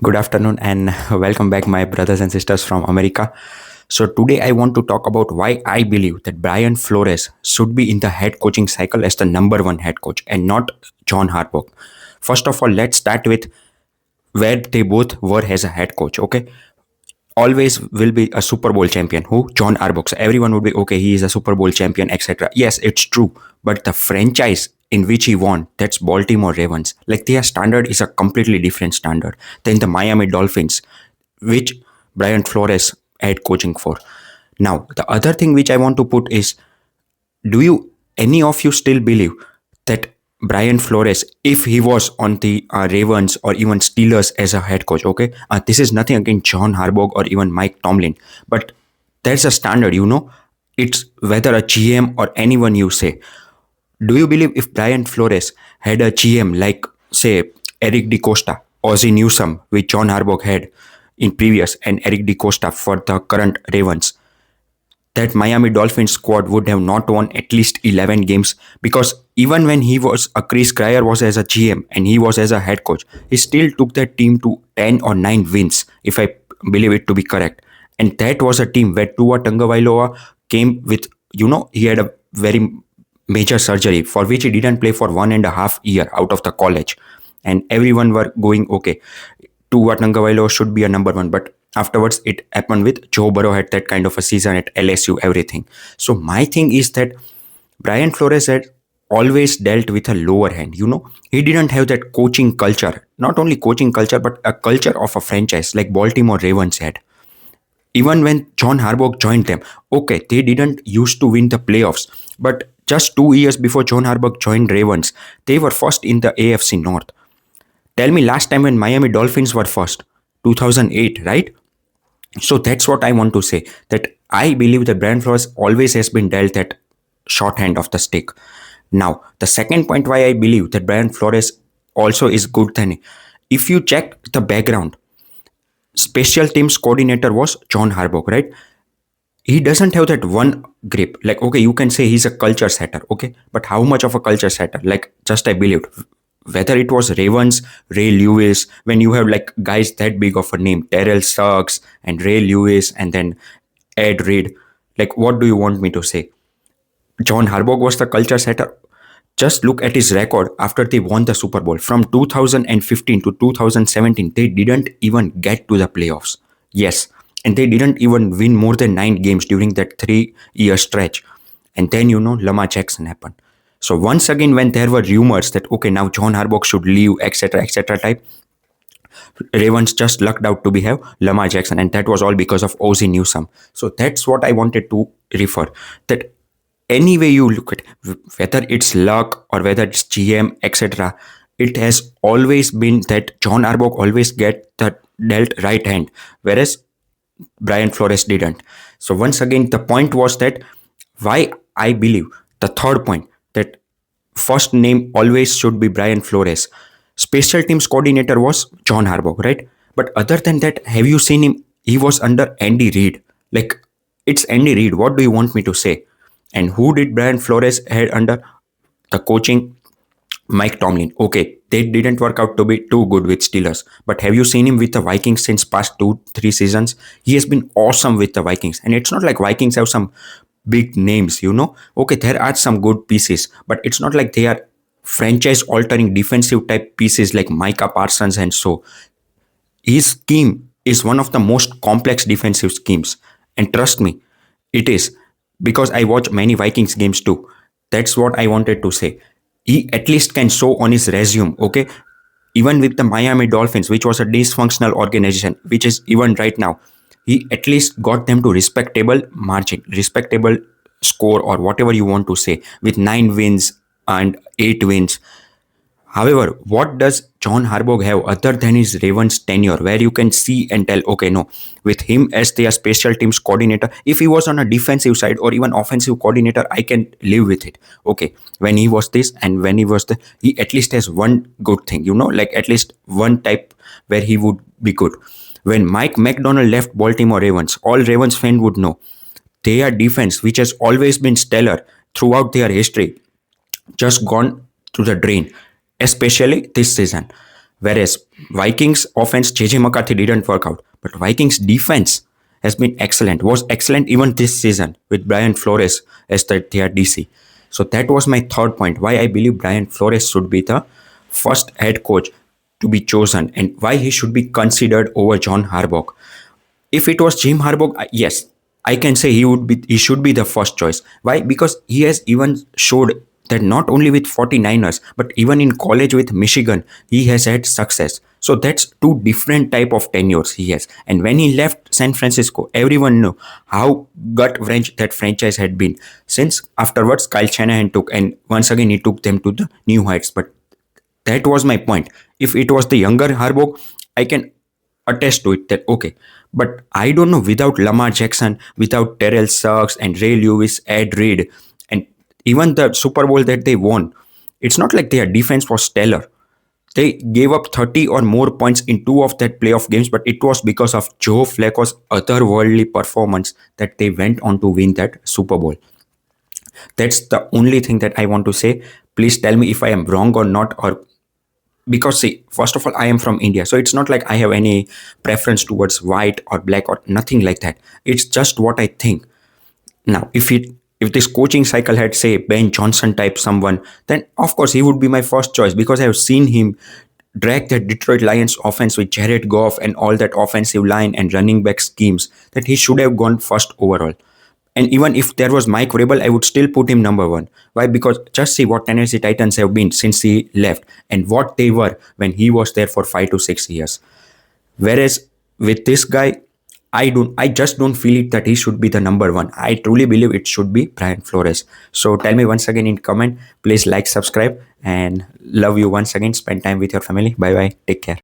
Good afternoon and welcome back, my brothers and sisters from America. So, today I want to talk about why I believe that Brian Flores should be in the head coaching cycle as the number one head coach and not John Harbaugh. First of all, let's start with where they both were as a head coach. Okay, always will be a Super Bowl champion. Who? John Harbaugh. So everyone would be okay. He is a Super Bowl champion, etc. Yes, it's true. But the franchise in which he won, that's Baltimore Ravens. Like their standard is a completely different standard than the Miami Dolphins, which Brian Flores head coaching for. Now, the other thing which I want to put is, do you any of you still believe that Brian Flores, if he was on the Ravens or even Steelers as a head coach, okay, this is nothing against John Harbaugh or even Mike Tomlin, but there's a standard, it's whether a GM or anyone you say. Do you believe if Brian Flores had a GM like, say, Eric DeCosta, Ozzie Newsome, which John Harbaugh had in previous, and Eric DeCosta for the current Ravens, that Miami Dolphins squad would have not won at least 11 games, because even when he was a Chris Grier was as a GM and he was as a head coach, he still took that team to 10 or 9 wins, if I believe it to be correct. And that was a team where Tua Tagovailoa came with, he had a very major surgery for which he didn't play for 1.5 year out of the college. And everyone were going, okay, Tua Tagovailoa should be a number one, but afterwards it happened with Joe Burrow had that kind of a season at LSU, everything. So my thing is that Brian Flores had always dealt with a lower hand. He didn't have that coaching culture, not only coaching culture, but a culture of a franchise like Baltimore Ravens had. Even when John Harbaugh joined them, okay, they didn't used to win the playoffs, but just 2 years before John Harbaugh joined Ravens, they were first in the AFC North. Tell me last time when Miami Dolphins were first, 2008, right? So that's what I want to say. That I believe that Brian Flores always has been dealt that shorthand of the stick. Now, the second point why I believe that Brian Flores also is good than, if you check the background, special teams coordinator was John Harbaugh, right? He doesn't have that one grip. Like, okay, you can say he's a culture setter, okay, but how much of a culture setter? Like, just I believed. Whether it was Ravens, Ray Lewis, when you have like guys that big of a name, Terrell Suggs and Ray Lewis, and then Ed Reed, like, what do you want me to say? John Harbaugh was the culture setter. Just look at his record after they won the Super Bowl. From 2015 to 2017, they didn't even get to the playoffs. Yes. And they didn't even win more than 9 games during that 3 year stretch. And then, Lamar Jackson happened. So once again, when there were rumors that, okay, now John Harbaugh should leave, etc., type, Ravens just lucked out to be have Lamar Jackson, and that was all because of Ozzie Newsome. So that's what I wanted to refer. That any way you look at, whether it's luck or whether it's GM, etc., it has always been that John Harbaugh always get the dealt right hand, whereas Brian Flores didn't. So once again, the point was that why I believe the third point, that first name always should be Brian Flores. Special teams coordinator was John Harbaugh, right? But other than that, have you seen him? He was under Andy Reid. Like, it's Andy Reid. What do you want me to say? And who did Brian Flores had under the coaching? Mike Tomlin. Okay, they didn't work out to be too good with Steelers. But have you seen him with the Vikings since past 2-3 seasons? He has been awesome with the Vikings. And it's not like Vikings have some big names. Okay, there are some good pieces, but it's not like they are franchise altering defensive type pieces like Micah Parsons and so. His scheme is one of the most complex defensive schemes. And trust me, it is, because I watch many Vikings games too. That's what I wanted to say. He at least can show on his resume, okay? Even with the Miami Dolphins, which was a dysfunctional organization, which is even right now, he at least got them to respectable margin, respectable score, or whatever you want to say, with 9 wins and 8 wins. However, what does John Harbaugh have other than his Ravens tenure, where you can see and tell, okay, no, with him as their special teams coordinator, if he was on a defensive side or even offensive coordinator, I can live with it. Okay, when he was this and when he was the, he at least has one good thing, like at least one type where he would be good. When Mike McDonald left Baltimore Ravens, all Ravens fans would know their defense, which has always been stellar throughout their history, just gone to the drain, especially this season. Whereas Vikings offense, JJ McCarthy didn't work out, but Vikings defense has been excellent, was excellent even this season with Brian Flores as their DC. So that was my third point why I believe Brian Flores should be the first head coach to be chosen and why he should be considered over John Harbaugh. If it was Jim Harbaugh, yes, I can say he should be the first choice. Why? Because he has even showed that not only with 49ers, but even in college with Michigan, he has had success. So that's two different type of tenures he has. And when he left San Francisco, everyone knew how gut wrench that franchise had been. Since afterwards, Kyle Shanahan took, and once again he took them to the new heights. But that was my point. If it was the younger Harbaugh, I can attest to it that okay. But I don't know, without Lamar Jackson, without Terrell Suggs and Ray Lewis, Ed Reed, and even the Super Bowl that they won, it's not like their defense was stellar. They gave up 30 or more points in two of that playoff games, but it was because of Joe Flacco's otherworldly performance that they went on to win that Super Bowl. That's the only thing that I want to say. Please tell me if I am wrong or not, or because see, first of all, I am from India, so it's not like I have any preference towards white or black or nothing like that. It's just what I think. Now if this coaching cycle had say Ben Johnson type someone, then of course he would be my first choice because I have seen him drag that Detroit Lions offense with Jared Goff and all that offensive line and running back schemes that he should have gone first overall. And even if there was Mike Vrabel, I would still put him number one. Why? Because just see what Tennessee Titans have been since he left and what they were when he was there for 5 to 6 years. Whereas with this guy, I just don't feel it that he should be the number one. I truly believe it should be Brian Flores. So tell me once again in comment. Please like, subscribe, and love you once again. Spend time with your family. Bye bye. Take care.